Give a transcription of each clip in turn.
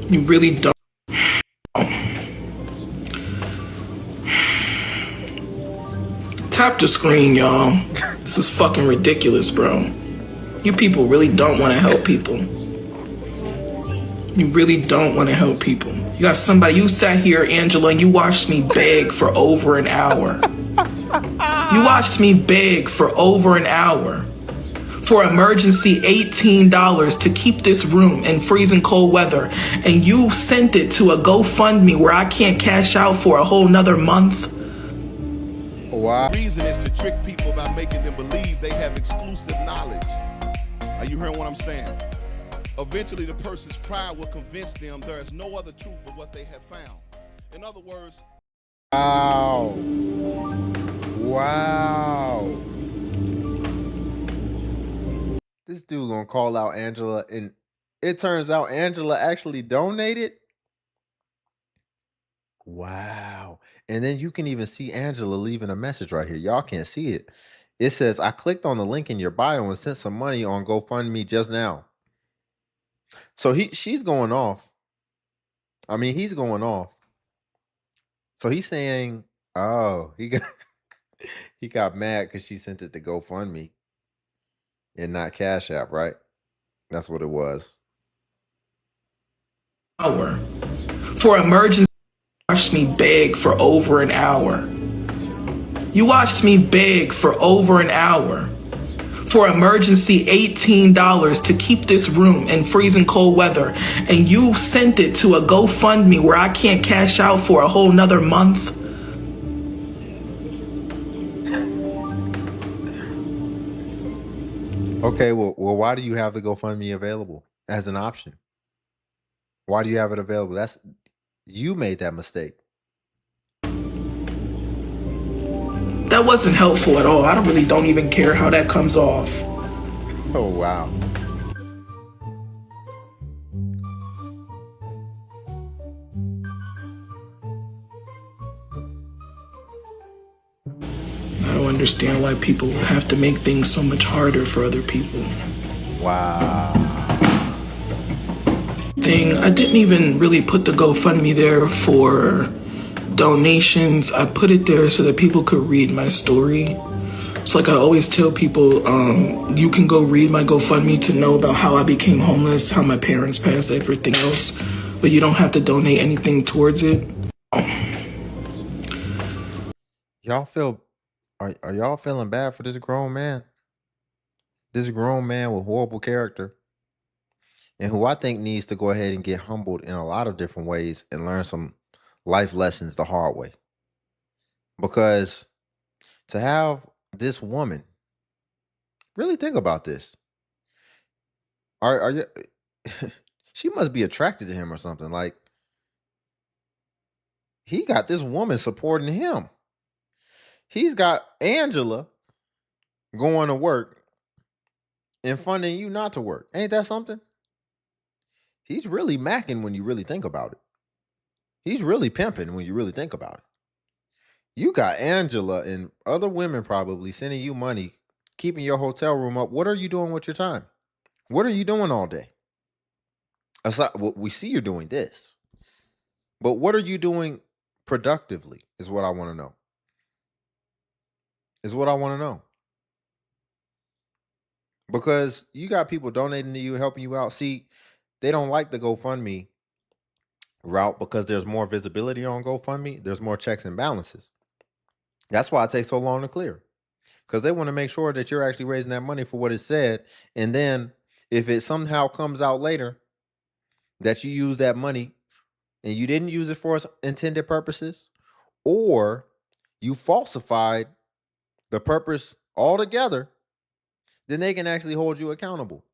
You really don't. Tap the screen, y'all. This is fucking ridiculous, bro. You people really don't want to help people. You really don't want to help people. You got somebody, you sat here, Angela, and you watched me beg for over an hour. You watched me beg for over an hour for emergency $18 to keep this room in freezing cold weather, and you sent it to a GoFundMe where I can't cash out for a whole nother month. Wow. The reason is to trick people by making them believe they have exclusive knowledge. Are you hearing what I'm saying? Eventually, the person's pride will convince them there is no other truth but what they have found. In other words, wow. Wow. This dude gonna call out Angela, and it turns out Angela actually donated. Wow. And then you can even see Angela leaving a message right here. Y'all can't see it. It says, I clicked on the link in your bio and sent some money on GoFundMe just now. So she's going off. I mean, he's going off. So he's saying, oh, he got mad because she sent it to GoFundMe and not Cash App, right? That's what it was. Hour for emergency. You watched me beg for over an hour. You watched me beg for over an hour for emergency $18 to keep this room in freezing cold weather, and you sent it to a GoFundMe where I can't cash out for a whole nother month. Okay, well, why do you have the GoFundMe available as an option? Why do you have it available? You made that mistake. That wasn't helpful at all. I don't even care how that comes off. Oh, wow. I don't understand why people have to make things so much harder for other people. Wow. I didn't even really put the GoFundMe there for donations. I put it there so that people could read my story. It's like I always tell people, you can go read my GoFundMe to know about how I became homeless, how my parents passed, everything else, but you don't have to donate anything towards it. Are y'all feeling bad for this grown man? This grown man with horrible character, and who I think needs to go ahead and get humbled in a lot of different ways and learn some life lessons the hard way. Because to have this woman, really think about this. Are you she must be attracted to him or something. Like, he got this woman supporting him. He's got Angela going to work and funding you not to work. Ain't that something? He's really macking when you really think about it. He's really pimping when you really think about it. You got Angela and other women probably sending you money, keeping your hotel room up. What are you doing with your time? What are you doing all day? Aside, well, we see you're doing this, but what are you doing productively is what I want to know. Is what I want to know. Because you got people donating to you, helping you out. See, they don't like the GoFundMe route because there's more visibility on GoFundMe. There's more checks and balances. That's why it takes so long to clear. Because they want to make sure that you're actually raising that money for what it said. And then if it somehow comes out later that you use that money and you didn't use it for its intended purposes, or you falsified the purpose altogether, then they can actually hold you accountable.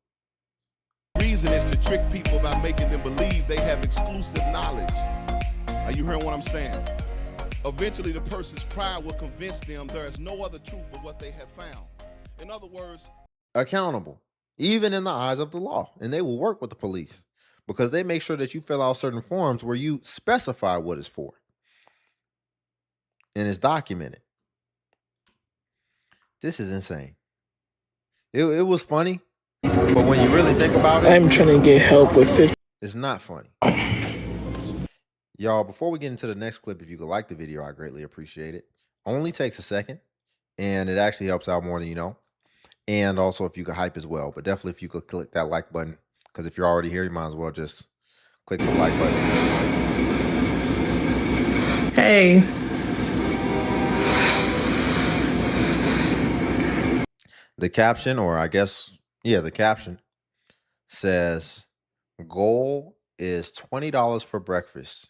the reason is to trick people by making them believe they have exclusive knowledge. Are you hearing what I'm saying? Eventually, the person's pride will convince them there is no other truth but what they have found. In other words, accountable, even in the eyes of the law. And they will work with the police because they make sure that you fill out certain forms where you specify what it's for. And it's documented. This is insane. It was funny, but when you really think about it, I'm trying to get help with 50. It's not funny. Y'all, before we get into the next clip, if you could like the video, I greatly appreciate it. Only takes a second, and it actually helps out more than you know. And also, if you could hype as well, but definitely if you could click that like button, because if you're already here, you might as well just click the like button. Hey. The caption, or I guess, yeah, the caption says, goal is $20 for breakfast.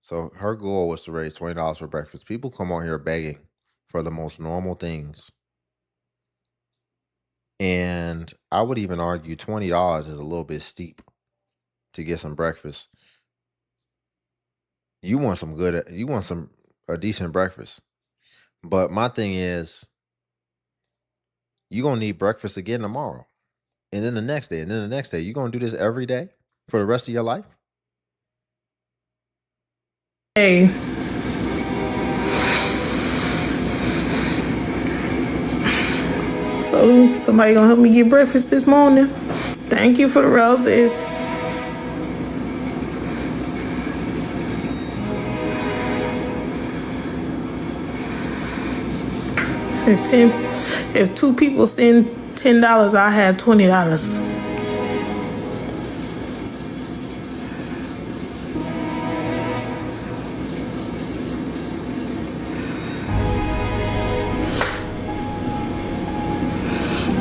So her goal was to raise $20 for breakfast. People come on here begging for the most normal things. And I would even argue $20 is a little bit steep to get some breakfast. You want a decent breakfast. But my thing is, you're going to need breakfast again tomorrow. And then the next day, and then the next day. You're going to do this every day for the rest of your life? Hey. So somebody gonna help me get breakfast this morning? Thank you for the roses. If two people send $10, I have $20.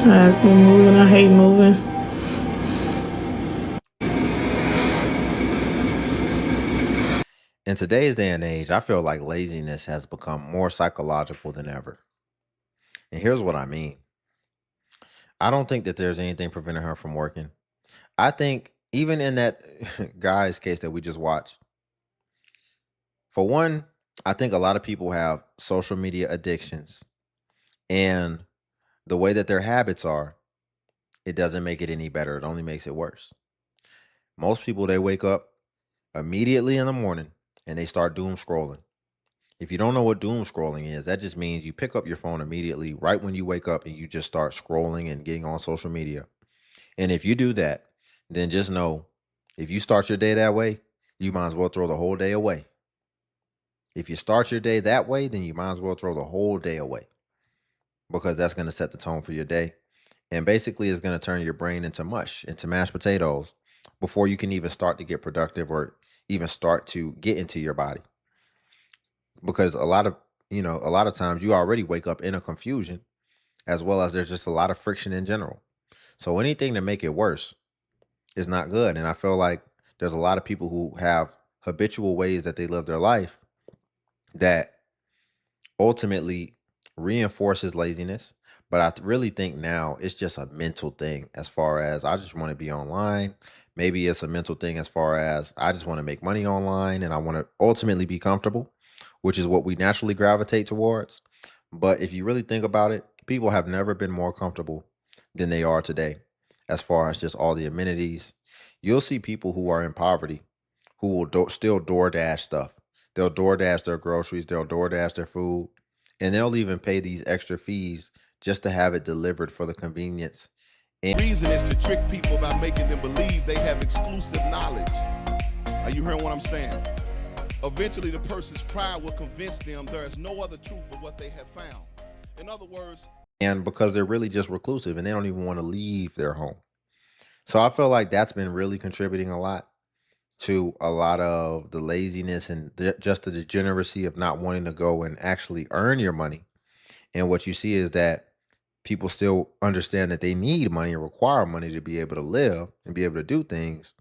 I've been moving. I hate moving. In today's day and age, I feel like laziness has become more psychological than ever. And here's what I mean. I don't think that there's anything preventing her from working. I think even in that guy's case that we just watched, for one, I think a lot of people have social media addictions. And the way that their habits are, it doesn't make it any better. It only makes it worse. Most people, they wake up immediately in the morning and they start doom scrolling. If you don't know what doom scrolling is, that just means you pick up your phone immediately right when you wake up and you just start scrolling and getting on social media. And if you do that, then just know, if you start your day that way, you might as well throw the whole day away. If you start your day that way, then you might as well throw the whole day away, because that's going to set the tone for your day. And basically it's going to turn your brain into mush, into mashed potatoes, before you can even start to get productive or even start to get into your body. Because a lot of times you already wake up in a confusion, as well as there's just a lot of friction in general. So anything to make it worse is not good. And I feel like there's a lot of people who have habitual ways that they live their life that ultimately reinforces laziness. But I really think now it's just a mental thing, as far as I just want to be online. Maybe it's a mental thing as far as I just want to make money online and I want to ultimately be comfortable, which is what we naturally gravitate towards. But if you really think about it, people have never been more comfortable than they are today, as far as just all the amenities. You'll see people who are in poverty who will still DoorDash stuff. They'll DoorDash their groceries, they'll DoorDash their food, and they'll even pay these extra fees just to have it delivered for the convenience. The reason is to trick people by making them believe they have exclusive knowledge. Are you hearing what I'm saying? Eventually, the person's pride will convince them there is no other truth but what they have found. In other words, and because they're really just reclusive and they don't even want to leave their home. So I feel like that's been really contributing a lot to a lot of the laziness and just the degeneracy of not wanting to go and actually earn your money. And what you see is that people still understand that they need money and require money to be able to live and be able to do things.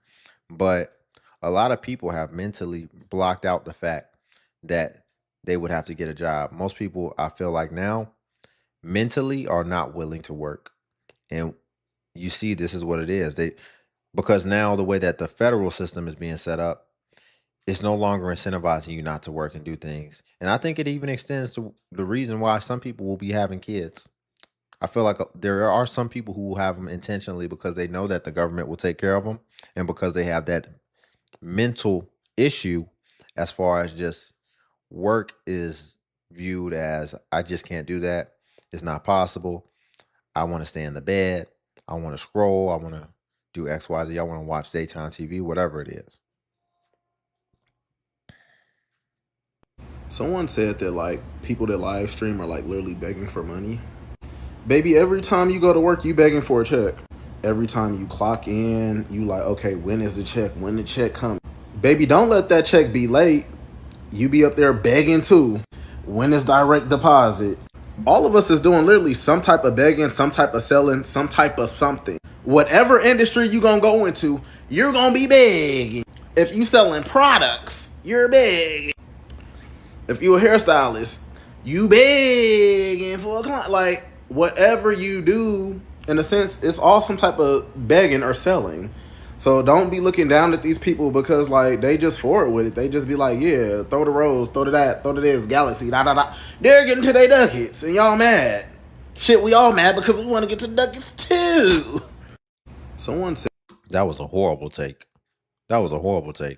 But a lot of people have mentally blocked out the fact that they would have to get a job. Most people, I feel like now, mentally are not willing to work. And you see, this is what it is. Because now the way that the federal system is being set up, it's no longer incentivizing you not to work and do things. And I think it even extends to the reason why some people will be having kids. I feel like there are some people who will have them intentionally because they know that the government will take care of them, and because they have that mental issue as far as just work is viewed as, I just can't do that. It's not possible. I want to stay in the bed. I want to scroll. I want to do XYZ. I want to watch daytime TV, whatever it is. Someone said that like people that live stream are like literally begging for money. Baby, every time you go to work, you begging for a check. Every time you clock in, you like, okay, when is the check? When the check comes? Baby, don't let that check be late. You be up there begging too. When is direct deposit? All of us is doing literally some type of begging, some type of selling, some type of something. Whatever industry you gonna go into, you're gonna be begging. If you selling products, you're begging. If you a hairstylist, you begging for a client. Like whatever you do, in a sense, it's all some type of begging or selling. So don't be looking down at these people because like they just forward with it. They just be like, yeah, throw the rose, throw to that, throw to this, galaxy, da da da. They're getting to their ducats and y'all mad. Shit, we all mad because we want to get to the ducats too. Someone said That was a horrible take. That was a horrible take.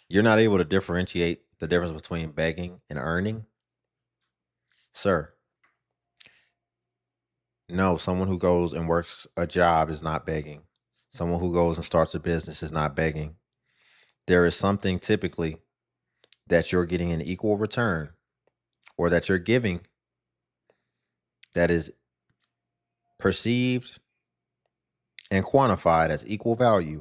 You're not able to differentiate the difference between begging and earning? Sir, no, someone who goes and works a job is not begging. Someone who goes and starts a business is not begging. There is something typically that you're getting an equal return or that you're giving that is perceived and quantified as equal value.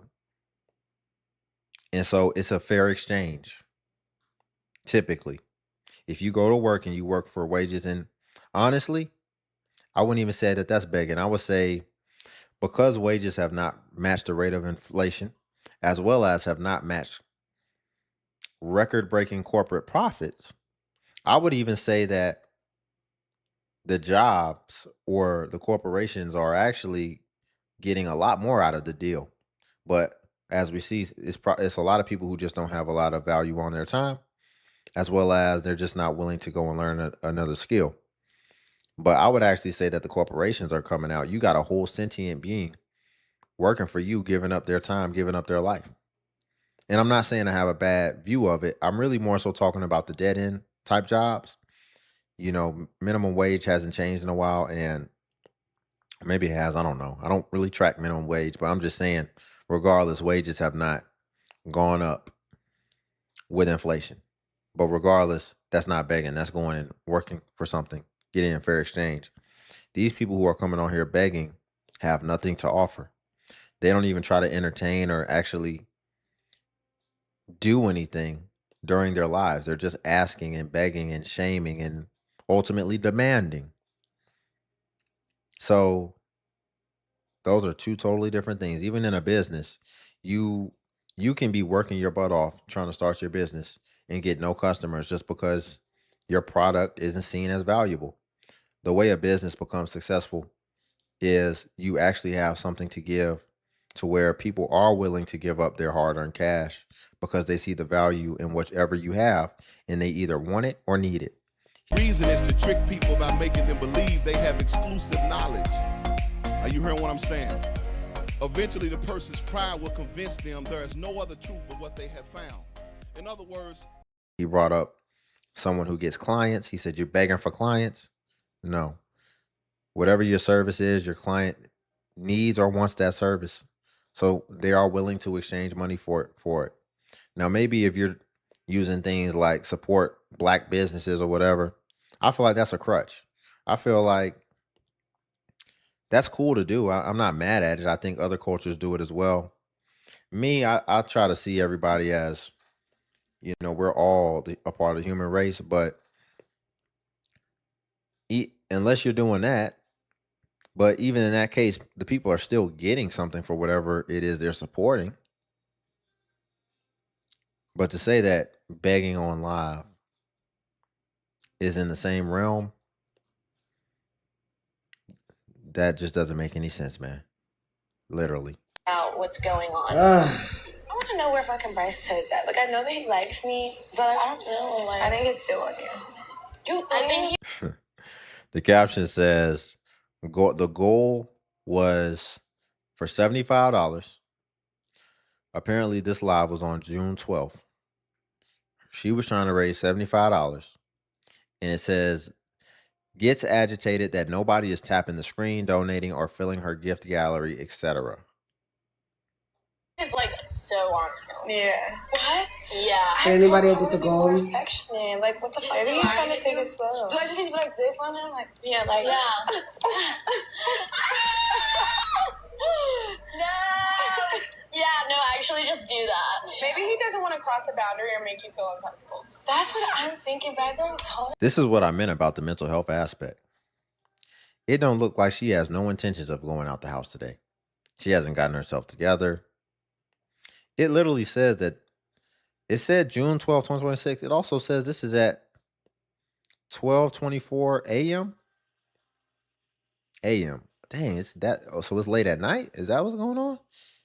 And so it's a fair exchange. Typically, if you go to work and you work for wages, and honestly, I wouldn't even say that that's begging. I would say because wages have not matched the rate of inflation, as well as have not matched record breaking corporate profits, I would even say that the jobs or the corporations are actually getting a lot more out of the deal. But as we see, it's a lot of people who just don't have a lot of value on their time, as well as they're just not willing to go and learn another skill. But I would actually say that the corporations are coming out. You got a whole sentient being working for you, giving up their time, giving up their life. And I'm not saying I have a bad view of it. I'm really more so talking about the dead end type jobs. You know, minimum wage hasn't changed in a while, and maybe it has. I don't know. I don't really track minimum wage, but I'm just saying, regardless, wages have not gone up with inflation. But regardless, that's not begging. That's going and working for something, getting a fair exchange. These people who are coming on here begging have nothing to offer. They don't even try to entertain or actually do anything during their lives. They're just asking and begging and shaming and ultimately demanding. So those are two totally different things. Even in a business, you can be working your butt off trying to start your business and get no customers just because your product isn't seen as valuable. The way a business becomes successful is you actually have something to give to where people are willing to give up their hard-earned cash because they see the value in whatever you have and they either want it or need it. Reason is to trick people by making them believe they have exclusive knowledge. Are you hearing what I'm saying? Eventually, the person's pride will convince them there is no other truth but what they have found. In other words, He brought up someone who gets clients. He said, you're begging for clients? No. Whatever your service is, your client needs or wants that service. So they are willing to exchange money for it. Now, maybe if you're using things like support black businesses or whatever, I feel like that's a crutch. I feel like that's cool to do. I'm not mad at it. I think other cultures do it as well. Me, I try to see everybody as, we're all a part of the human race, but unless you're doing that, but even in that case, the people are still getting something for whatever it is they're supporting. But to say that begging on live is in the same realm, that just doesn't make any sense, man. Literally. Out what's going on. I want to know where fucking Bryce says that. Like, I know that he likes me, but like, I don't know. Like, I think it's still on you. I think The caption says, the goal was for $75. Apparently, this live was on June 12th. She was trying to raise $75. And it says, gets agitated that nobody is tapping the screen, donating, or filling her gift gallery, etc. like so on you. Yeah. What? Yeah. Can anybody open the goal? Perfectionist. Like, what the fuck? Maybe he's trying to take it slow. Do I just need to be like this on him? Like, yeah, like. Yeah. No. Yeah, no, actually just do that. Maybe he doesn't want to cross a boundary or make you feel uncomfortable. That's what I'm thinking, but I don't told. This is what I meant about the mental health aspect. It don't look like she has no intentions of going out the house today. She hasn't gotten herself together. It literally says that it said June 12th, 2026. It also says this is at 12:24 a.m. a.m. Dang, it's that. Oh, so it's late at night? Is that what's going on?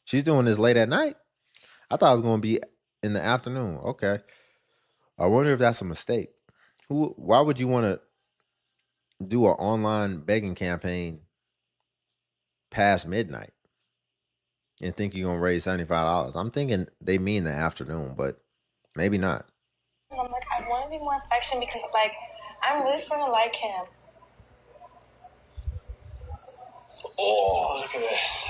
She's doing this late at night? I thought it was going to be in the afternoon. Okay. I wonder if that's a mistake. Why would you want to do an online begging campaign past midnight and think you're going to raise $75? I'm thinking they mean the afternoon, but maybe not. I'm like, I want to be more affectionate because, like, I'm really starting to like him. Oh, look at this.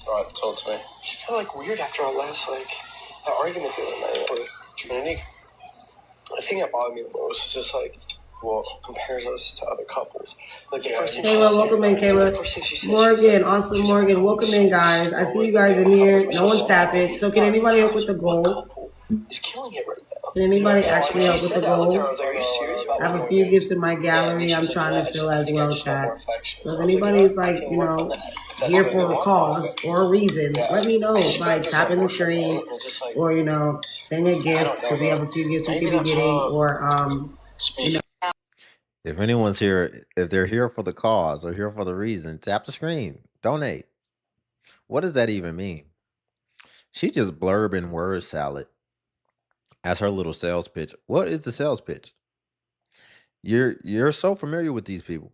All right, talk to me. I feel like weird after our last, that argument the other night with Trinity. The thing that bothered me the most is just, what compares us to other couples. Like, the first thing Kayla, welcome in, Kayla. Morgan, awesome Morgan, welcome in, guys. I see you guys in here. No one's tapping. So can anybody help with the goal? He's killing it right now. Can anybody actually help with the goal? I was like, are you serious about I have a few gifts in my gallery I'm trying to fill as well, chat. So if anybody's here for a cause or a reason, let me know by tapping the screen or, send a gift because we have a few gifts we could be getting or, If anyone's here, if they're here for the cause or here for the reason, tap the screen, donate. What does that even mean? She just blurbing word salad as her little sales pitch. What is the sales pitch? You're so familiar with these people.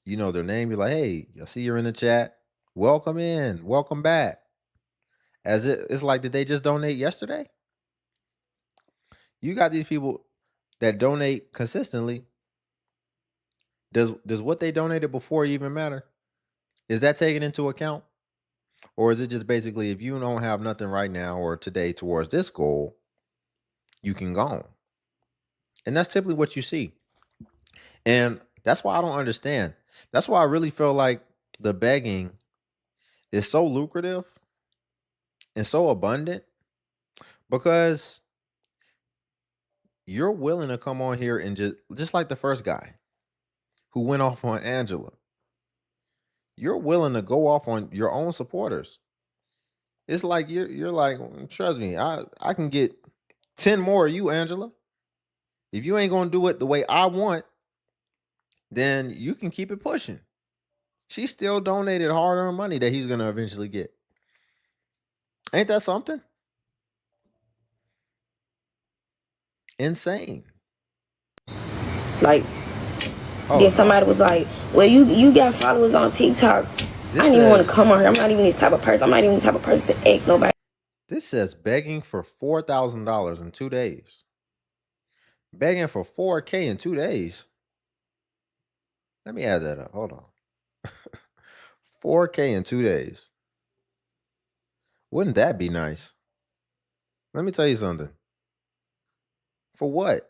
You know their name. You're like, hey, I see you're in the chat. Welcome in. Welcome back. It's like, did they just donate yesterday? You got these people that donate consistently. Does what they donated before even matter? Is that taken into account? Or is it just basically if you don't have nothing right now or today towards this goal, you can go on? And that's typically what you see. And that's why I don't understand. That's why I really feel like the begging is so lucrative and so abundant because you're willing to come on here and just like the first guy who went off on Angela. You're willing to go off on your own supporters. It's like you're like, trust me, I can get 10 more of you, Angela. If you ain't gonna do it the way I want, then you can keep it pushing. She still donated hard-earned money that he's gonna eventually get. Ain't that something? Insane. Then somebody was like, well, you got followers on TikTok. I didn't even want to come on here. I'm not even this type of person. I'm not even the type of person to ask nobody. This says begging for $4,000 in 2 days. Begging for $4,000 in 2 days. Let me add that up. Hold on. $4,000 in 2 days. Wouldn't that be nice? Let me tell you something. For what?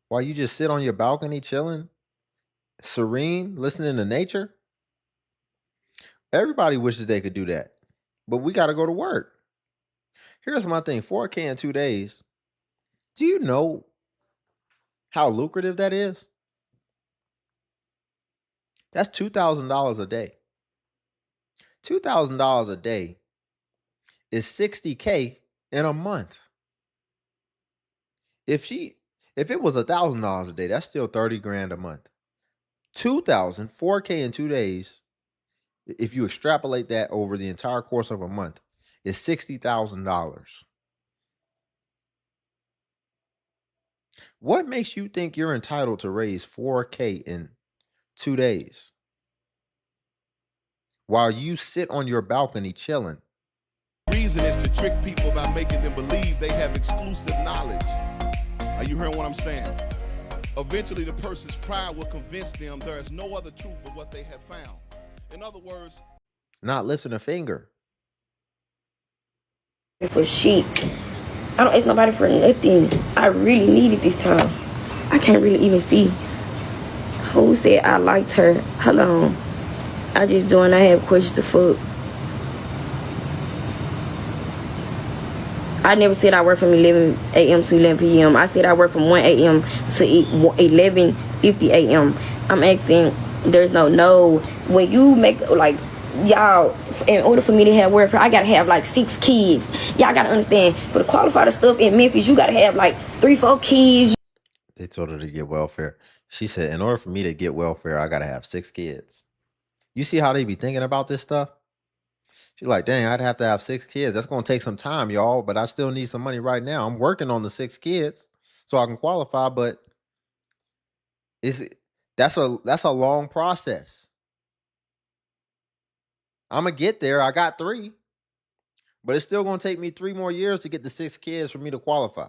While you just sit on your balcony chilling, serene, listening to nature? Everybody wishes they could do that. But we got to go to work. Here's my thing. $4,000 in 2 days. Do you know how lucrative that is? That's $2,000 a day. $2,000 a day is $60,000 in a month. If it was $1,000 a day, that's still $30,000 a month. $4,000 in 2 days, if you extrapolate that over the entire course of a month, is $60,000. What makes you think you're entitled to raise $4,000 in 2 days while you sit on your balcony chilling? Reason is to trick people by making them believe they have exclusive knowledge. Are you hearing what I'm saying? Eventually, the person's pride will convince them there is no other truth but what they have found. In other words, not lifting a finger. for shit. I don't ask nobody for nothing. I really need it this time. I can't really even see who said I liked her. Hold on. I just doing. I have questions to fuck. I never said I work from 11 a.m. to 11 p.m. I said I work from 1 a.m. to 11:50 a.m. I'm asking, there's no. When you make, like, y'all, in order for me to have welfare, I gotta have like 6 kids. Y'all gotta understand, for the qualified stuff in Memphis, you gotta have like 3-4 kids. They told her to get welfare. She said, in order for me to get welfare, I gotta have 6 kids. You see how they be thinking about this stuff? She's like, dang, I'd have to have 6 kids. That's gonna take some time, y'all, but I still need some money right now. I'm working on the 6 kids so I can qualify, but that's a long process. I'm gonna get there. I got 3, but it's still gonna take me 3 more years to get the 6 kids for me to qualify.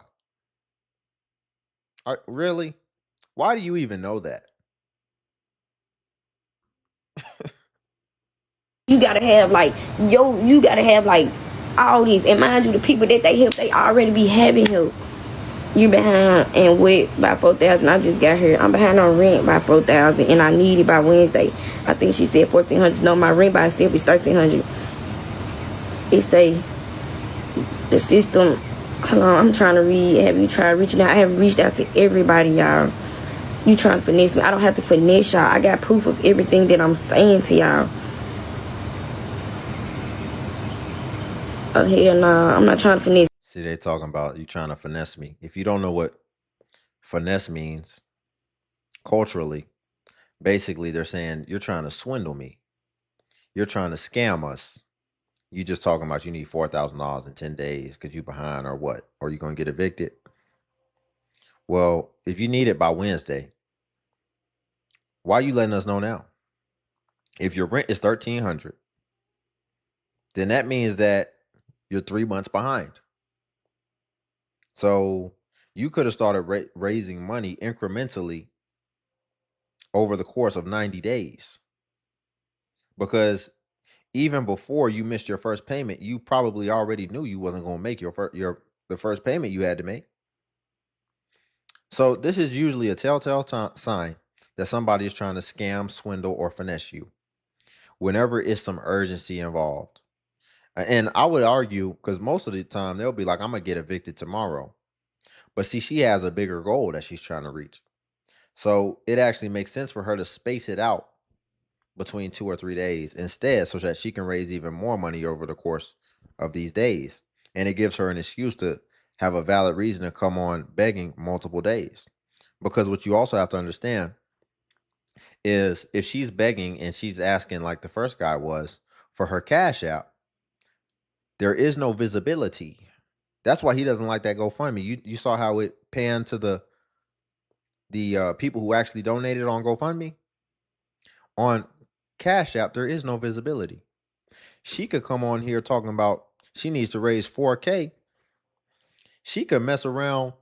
Really? Why do you even know that? You gotta have like, you gotta have like all these, and mind you, the people that they help, they already be having help. You behind and wet by $4,000. I just got here. I'm behind on rent by $4,000, and I need it by Wednesday. I think she said $1,400. No, my rent by itself is $1,300. It say the system. Hold on, I'm trying to read. Have you tried reaching out? I have reached out to everybody, y'all. You trying to finesse me? I don't have to finesse y'all. I got proof of everything that I'm saying to y'all. Oh hell nah, I'm not trying to finesse. See, they talking about you trying to finesse me. If you don't know what finesse means culturally, basically they're saying you're trying to swindle me. You're trying to scam us. You just talking about you need $4,000 in 10 days because you behind or what? Or you gonna get evicted? Well, if you need it by Wednesday, why are you letting us know now? If your rent is $1,300, then that means that you're 3 months behind. So you could have started raising money incrementally over the course of 90 days. Because even before you missed your first payment, you probably already knew you wasn't going to make the first payment you had to make. So this is usually a telltale sign that somebody is trying to scam, swindle, or finesse you whenever it's some urgency involved. And I would argue, because most of the time they'll be like, I'm going to get evicted tomorrow. But see, she has a bigger goal that she's trying to reach. So it actually makes sense for her to space it out between 2 or 3 days instead, so that she can raise even more money over the course of these days. And it gives her an excuse to have a valid reason to come on begging multiple days. Because what you also have to understand is if she's begging and she's asking, like the first guy was, for her cash out, there is no visibility. That's why he doesn't like that GoFundMe. You saw how it panned to the people who actually donated on GoFundMe. On Cash App, there is no visibility. She could come on here talking about she needs to raise $4K. She could mess around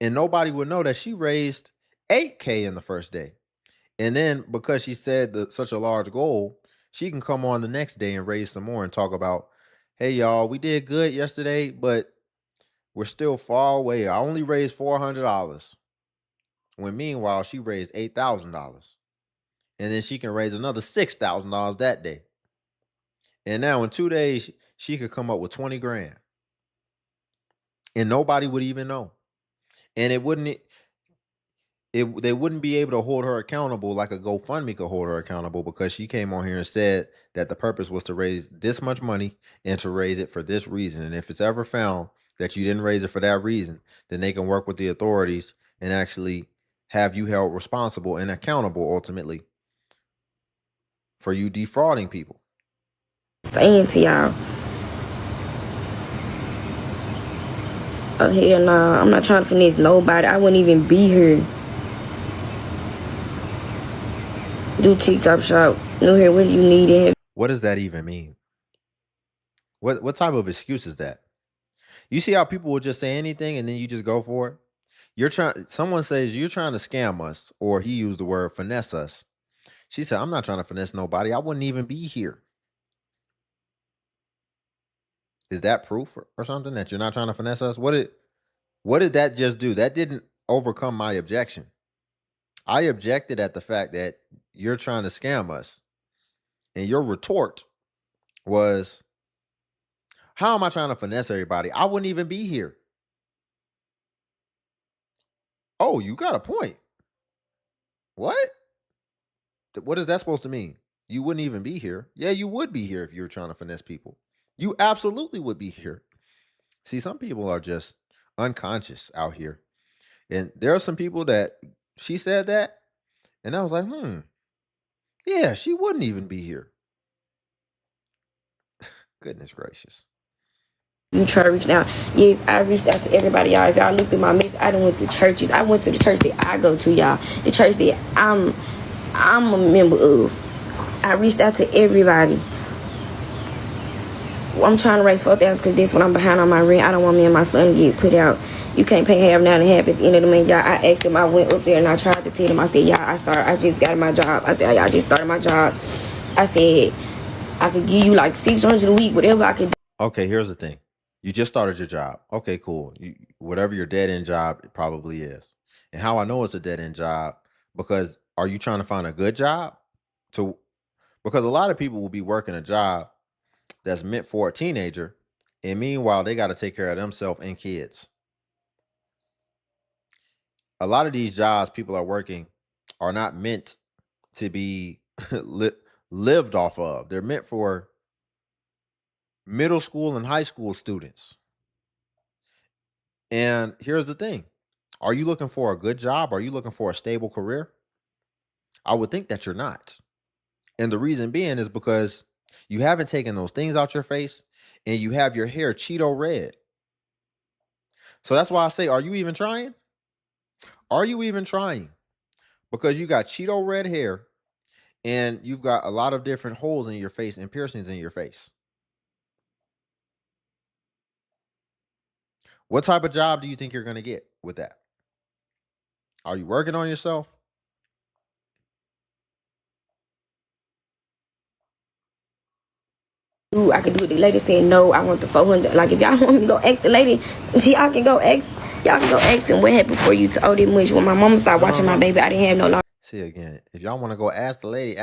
and nobody would know that she raised $8K in the first day. And then because she said such a large goal, she can come on the next day and raise some more and talk about, hey, y'all, we did good yesterday, but we're still far away. I only raised $400. When meanwhile, she raised $8,000. And then she can raise another $6,000 that day. And now in 2 days, she could come up with 20 grand. And nobody would even know. And they wouldn't be able to hold her accountable like a GoFundMe could hold her accountable, because she came on here and said that the purpose was to raise this much money and to raise it for this reason. And if it's ever found that you didn't raise it for that reason, then they can work with the authorities and actually have you held responsible and accountable ultimately for you defrauding people. Saying to y'all, oh hell nah, I'm not trying to finesse nobody. I wouldn't even be here. Do TikTok shop. New here, what do you need in? What does that even mean? What type of excuse is that? You see how people will just say anything and then you just go for it? Someone says you're trying to scam us, or he used the word finesse us. She said, I'm not trying to finesse nobody. I wouldn't even be here. Is that proof or something that you're not trying to finesse us? What did that just do? That didn't overcome my objection. I objected at the fact that you're trying to scam us. And your retort was, how am I trying to finesse everybody? I wouldn't even be here. Oh, you got a point. What? What is that supposed to mean? You wouldn't even be here. Yeah, you would be here if you were trying to finesse people. You absolutely would be here. See, some people are just unconscious out here. And there are some people that she said that, and I was like, yeah, she wouldn't even be here. Goodness gracious. You try to reach out. Yes, I reached out to everybody, y'all. If y'all look through my message, I done went to churches. I went to the church that I go to, y'all. The church that I'm a member of. I reached out to everybody. I'm trying to raise $4,000 because this when I'm behind on my rent. I don't want me and my son to get put out. You can't pay half now and half at the end of the month, y'all. I asked him. I went up there and I tried to tell him. I said, y'all, I just got my job. I said, y'all, I just started my job. I said, I could give you like $600 a week, whatever I could do. Okay, here's the thing. You just started your job. Okay, cool. Whatever your dead-end job it probably is. And how I know it's a dead-end job, because are you trying to find a good job? Because a lot of people will be working a job that's meant for a teenager, and meanwhile, they got to take care of themselves and kids. A lot of these jobs people are working are not meant to be lived off of. They're meant for middle school and high school students. And here's the thing. Are you looking for a good job? Are you looking for a stable career? I would think that you're not. And the reason being is because you haven't taken those things out your face and you have your hair Cheeto red. So that's why I say, are you even trying? Are you even trying? Because you got Cheeto red hair and you've got a lot of different holes in your face and piercings in your face. What type of job do you think you're going to get with that? Are you working on yourself? I could do it. The lady said no. I want the 400. Like if y'all want me to go ask the lady, y'all can go ask. Y'all can go ask them what happened for you to owe them much. When my mama started watching my baby, I didn't have no long. See again, if y'all want to go ask the lady,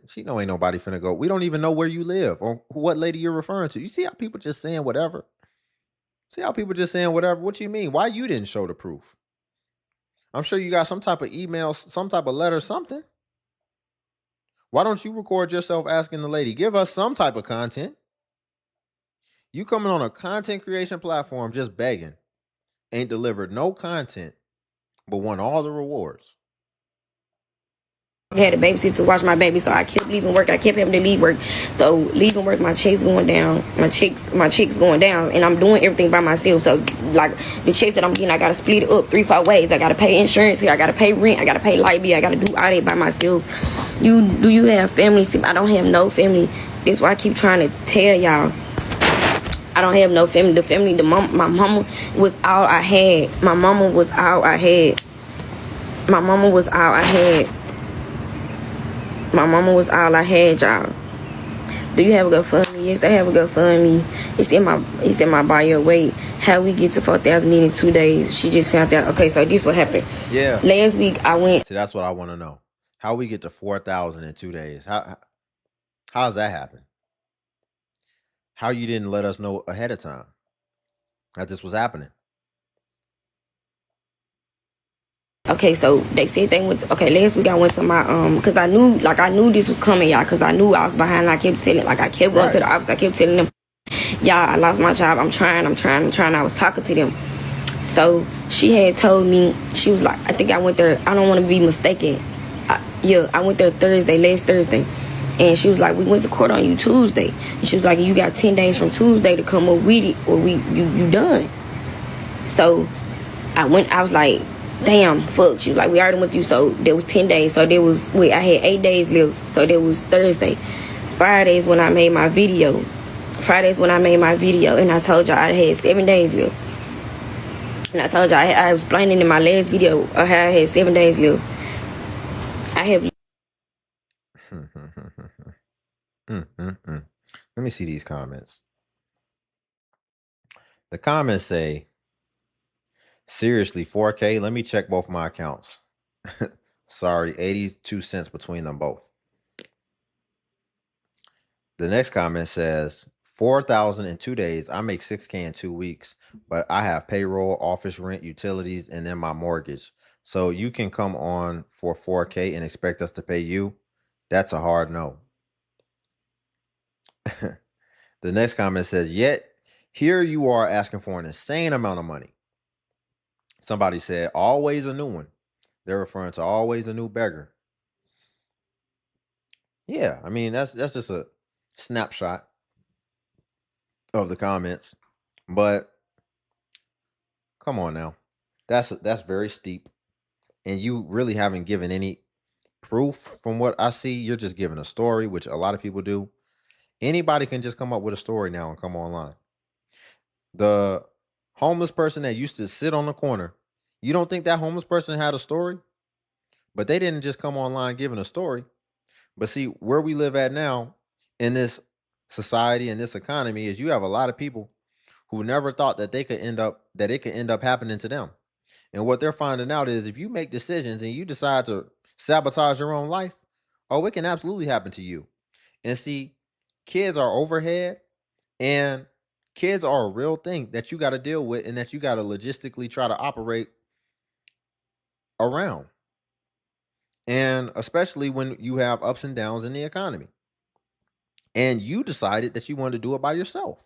she know ain't nobody finna go. We don't even know where you live or what lady you're referring to. You see how people just saying whatever? What you mean? Why you didn't show the proof? I'm sure you got some type of email, some type of letter, something. Why don't you record yourself asking the lady, give us some type of content? You coming on a content creation platform just begging, ain't delivered no content, but won all the rewards. I had a babysitter to watch my baby, so I kept leaving work. I kept having to leave work. So leaving work, my checks going down. My checks going down, and I'm doing everything by myself. So like the checks that I'm getting, I gotta split it up 3-4 ways. I gotta pay insurance here. I gotta pay rent. I gotta pay light bill. I gotta do all that by myself. Do you have family? I don't have no family. That's why I keep trying to tell y'all. I don't have no family. My mama was all I had. My mama was all I had. My mama was all I had. My mama was all I had, y'all. Do you have a GoFundMe? Yes, I have a GoFundMe. It's in my bio. Wait, how we get to 4,000 in 2 days? She just found out. Okay, so this what happened. Yeah. Last week I went. See, that's what I want to know. How we get to 4,000 in 2 days? How's that happen? How you didn't let us know ahead of time that this was happening? Okay, so they said they went. Okay, last week I went to my because I knew this was coming, y'all. Because I knew I was behind. I kept telling, I kept going to the office. I kept telling them, y'all, I lost my job. I'm trying. I was talking to them. So she had told me, she was like, I think I went there. I don't want to be mistaken. I went there last Thursday. And she was like, we went to court on you Tuesday. And she was like, you got 10 days from Tuesday to come up with it, or you done. So I was like, damn, fuck. She was like, we already went through. So there was 10 days. So there was, I had 8 days left. So there was Thursday. Fridays when I made my video. And I told y'all I had 7 days left. And I told y'all, I was explaining in my last video how I had 7 days left. I have. Let me see these comments. The comments say, seriously, 4K? Let me check both my accounts. Sorry, 82 cents between them both. The next comment says, 4,000 in 2 days. I make 6K in 2 weeks, but I have payroll, office rent, utilities, and then my mortgage. So you can come on for 4K and expect us to pay you? That's a hard no. The next comment says, yet here you are asking for an insane amount of money. Somebody said, always a new one. They're referring to always a new beggar. Yeah, I mean, that's just a snapshot of the comments. But come on now. That's very steep. And you really haven't given any proof from what I see. You're just giving a story, which a lot of people do. Anybody can just come up with a story now and come online. The homeless person that used to sit on the corner, you don't think that homeless person had a story? But they didn't just come online giving a story. But see, where we live at now in this society and this economy is you have a lot of people who never thought that it could end up happening to them. And what they're finding out is if you make decisions and you decide to sabotage your own life, oh, it can absolutely happen to you. And see, kids are overhead, and kids are a real thing that you got to deal with and that you got to logistically try to operate around. And especially when you have ups and downs in the economy. And you decided that you wanted to do it by yourself.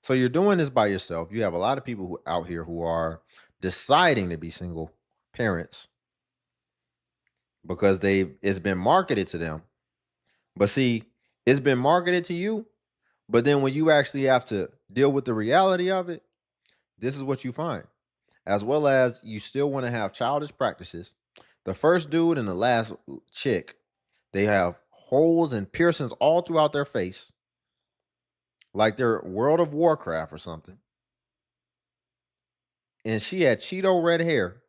So you're doing this by yourself. You have a lot of people who out here who are deciding to be single parents because it's been marketed to them. But see, it's been marketed to you, but then when you actually have to deal with the reality of it, this is what you find. As well as you still want to have childish practices. The first dude and the last chick, they have holes and piercings all throughout their face, like they're World of Warcraft or something. And she had Cheeto red hair.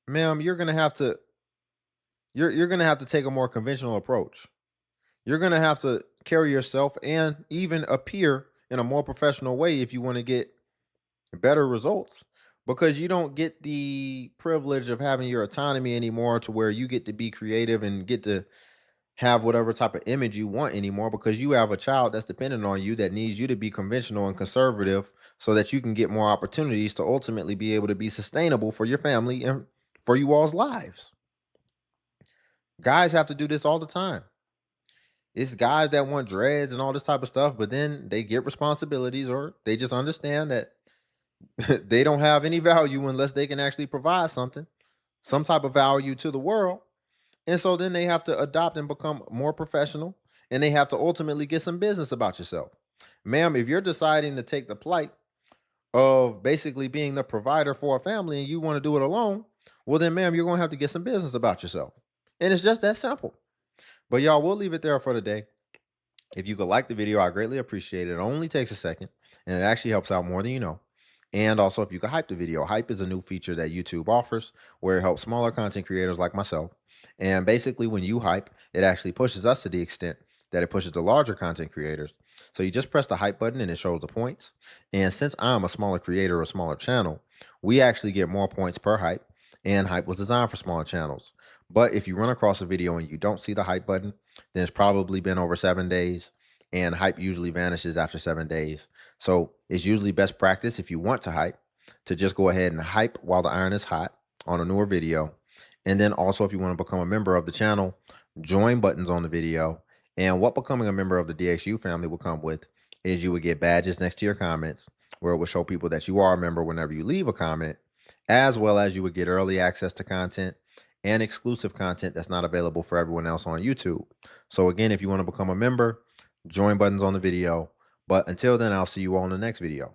Ma'am, you're gonna have to take a more conventional approach. You're gonna have to carry yourself and even appear in a more professional way if you want to get better results. Because you don't get the privilege of having your autonomy anymore to where you get to be creative and get to have whatever type of image you want anymore, because you have a child that's dependent on you that needs you to be conventional and conservative so that you can get more opportunities to ultimately be able to be sustainable for your family and for you all's lives. Guys have to do this all the time. It's guys that want dreads and all this type of stuff, but then they get responsibilities or they just understand that they don't have any value unless they can actually provide something, some type of value to the world. And so then they have to adopt and become more professional, and they have to ultimately get some business about yourself. Ma'am, if you're deciding to take the plight of basically being the provider for a family and you want to do it alone, well then, ma'am, you're going to have to get some business about yourself. And it's just that simple. But y'all, we'll leave it there for today. If you could like the video, I greatly appreciate it. It only takes a second, and it actually helps out more than you know. And also, if you could hype the video. Hype is a new feature that YouTube offers where it helps smaller content creators like myself. And basically, when you hype, it actually pushes us to the extent that it pushes the larger content creators. So you just press the hype button and it shows the points. And since I'm a smaller creator or a smaller channel, we actually get more points per hype. And hype was designed for smaller channels. But if you run across a video and you don't see the hype button, then it's probably been over 7 days. And hype usually vanishes after 7 days. So it's usually best practice if you want to hype to just go ahead and hype while the iron is hot on a newer video. And then also, if you want to become a member of the channel, join buttons on the video. And what becoming a member of the DXU family will come with is you would get badges next to your comments where it will show people that you are a member whenever you leave a comment, as well as you would get early access to content and exclusive content that's not available for everyone else on YouTube. So again, if you want to become a member, join buttons on the video. But until then, I'll see you all in the next video.